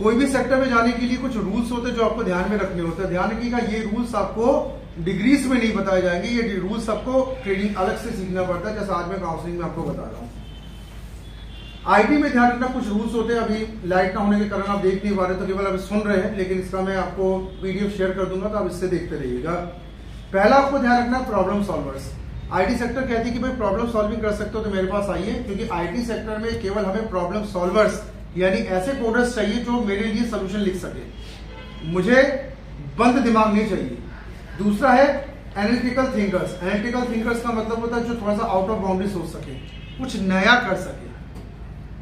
कोई भी सेक्टर में जाने के लिए कुछ रूल्स होते हैं जो आपको ध्यान में रखने होते हैं। ध्यान रखिएगा, ये रूल्स आपको डिग्रीज में नहीं बताए जाएंगे, ये रूल्स आपको ट्रेनिंग अलग से सीखना पड़ता है, जैसा आज मैं काउंसलिंग में आपको बता रहा हूँ। आईटी में ध्यान रखना कुछ रूल्स होते हैं। अभी लाइट ना होने के कारण आप देख नहीं पा रहे तो केवल अभी सुन रहे हैं, लेकिन इसका मैं आपको पीडीएफ शेयर कर दूंगा तो आप इससे देखते रहिएगा। पहला आपको ध्यान रखना प्रॉब्लम सॉल्वर्स। आईटी सेक्टर कहती है कि भाई प्रॉब्लम सॉल्विंग कर सकते हो तो मेरे पास आइए, क्योंकि आईटी सेक्टर में केवल हमें प्रॉब्लम सॉल्वर्स यानी ऐसे कोडर्स चाहिए जो मेरे लिए सोल्यूशन लिख सके, मुझे बंद दिमाग नहीं चाहिए। दूसरा है एनालिटिकल थिंकर्स। एनालिटिकल थिंकर्स का मतलब होता है जो थोड़ा सा आउट ऑफ बाउंड्री सोच सके, कुछ नया कर सके।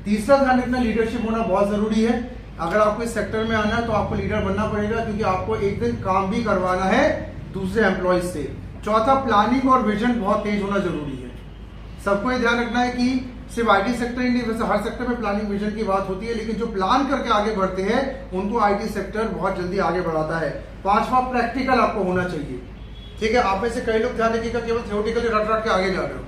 तीसरा ध्यान रखना लीडरशिप होना बहुत जरूरी है। अगर आपको इस सेक्टर में आना है तो आपको लीडर बनना पड़ेगा, क्योंकि आपको एक दिन काम भी करवाना है दूसरे एम्प्लॉयज से। चौथा प्लानिंग और विजन बहुत तेज होना जरूरी है। सबको ये ध्यान रखना है कि सिर्फ आईटी सेक्टर ही नहीं, वैसे हर सेक्टर में प्लानिंग विजन की बात होती है, लेकिन जो प्लान करके आगे बढ़ते हैं उनको आईटी सेक्टर बहुत जल्दी आगे बढ़ाता है। पांचवा प्रैक्टिकल आपको होना चाहिए। ठीक है, आप में से कई लोग ध्यान रखिएगा केवल थियोरेटिकली रट रट के आगे जा रहे हो।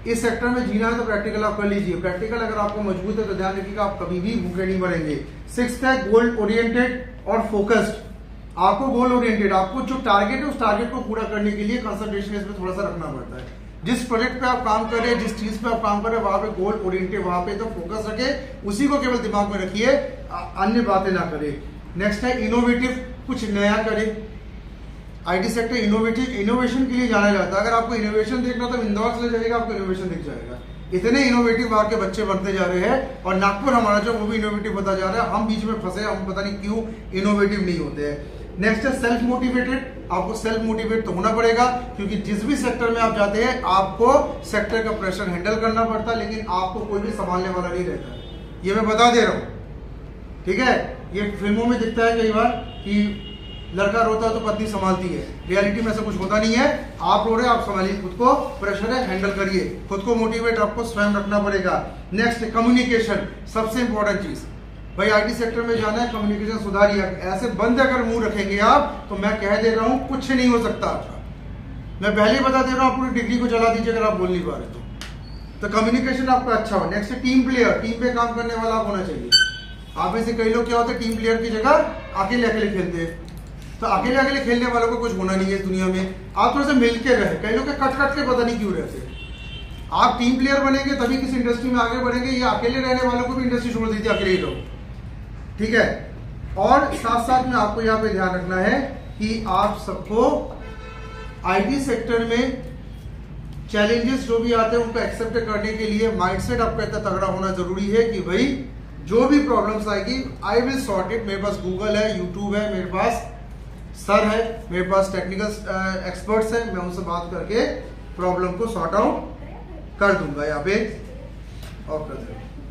इस सेक्टर में जीना है तो प्रैक्टिकल आप कर लीजिए। प्रैक्टिकल अगर आपको मजबूत है तो ध्यान रखिएगा आप कभी भी भूखे नहीं मरेंगे। सिक्स्थ है गोल ओरिएंटेड और फोकस्ड। आपको गोल ओरिएंटेड, आपको जो टारगेट है उस टारगेट को पूरा करने के लिए कंसंट्रेशन इसमें थोड़ा सा रखना पड़ता है। जिस प्रोजेक्ट पे आप काम कर रहे हैं, जिस चीज पे आप काम कर रहे हैं, वहां पे गोल ओरिएंटेड, वहां पे तो फोकस रखे, उसी को केवल दिमाग में रखिए, अन्य बातें ना करें। नेक्स्ट है इनोवेटिव, कुछ नया करें। आईटी सेक्टर इनोवेशन के लिए जाना जाता है। अगर आपको इनोवेशन देखना तो इंदौर चले जाएगा, आपको इनोवेशन दिख जाएगा। इतने इनोवेटिव वहां के बच्चे बनते जा रहे हैं, और नागपुर हमारा जो वो भी इनोवेटिव होता जा रहा है। हम बीच में फंसे, हम पता नहीं क्यों इनोवेटिव नहीं होते हैं। नेक्स्ट है सेल्फ मोटिवेटेड। आपको सेल्फ मोटिवेट तो होना पड़ेगा, क्योंकि जिस भी सेक्टर में आप जाते हैं आपको सेक्टर का प्रेशर हैंडल करना पड़ता है, लेकिन आपको कोई भी संभालने वाला नहीं रहता है, ये मैं बता दे रहा हूं। ठीक है, ये फिल्मों में दिखता है कई बार कि लड़का रोता है तो पत्नी संभालती है, रियलिटी में ऐसा कुछ होता नहीं है। आप रो रहे हैं, आप संभालिए खुद को, प्रेशर है हैंडल करिए, खुद को मोटिवेट आपको स्वयं रखना पड़ेगा। नेक्स्ट कम्युनिकेशन, सबसे इंपॉर्टेंट चीज। भाई आईटी सेक्टर में जाना है, कम्युनिकेशन सुधारिए। ऐसे बंद अगर मुंह रखेंगे आप तो मैं कह दे रहा हूं कुछ नहीं हो सकता आपका। मैं पहले ही बता दे रहा हूं, पूरी डिग्री को जला दीजिए अगर आप बोल नहीं पा रहे तो कम्युनिकेशन आपका अच्छा हो। नेक्स्ट टीम प्लेयर, टीम पे काम करने वाला आप होना चाहिए। आप में से कई लोग क्या होते हैं टीम प्लेयर की जगह अकेले अकेले खेलते हैं, तो अकेले अकेले खेलने वालों को कुछ होना नहीं है इस दुनिया में। आप थोड़ा सा मिलके रहे, कई लोग कट कट के पता नहीं क्यों रहते। आप टीम प्लेयर बनेंगे तभी किसी इंडस्ट्री में आगे बढ़ेंगे, या अकेले रहने वालों को भी इंडस्ट्री छोड़ दीजिए, अकेले ही रहो। ठीक है, और साथ साथ में आपको यहाँ पे ध्यान रखना है कि आप सबको आईटी सेक्टर में चैलेंजेस जो भी आते हैं उनको एक्सेप्ट करने के लिए माइंडसेट आपका इतना तगड़ा होना जरूरी है कि भाई जो भी प्रॉब्लम्स आएगी आई विल सॉर्ट इट। मेरे पास गूगल है, यूट्यूब है, मेरे पास सर है, मेरे पास टेक्निकल एक्सपर्ट्स है, मैं उनसे बात करके प्रॉब्लम को सॉर्ट आउट कर दूंगा यहाँ पे और कर दूंगा।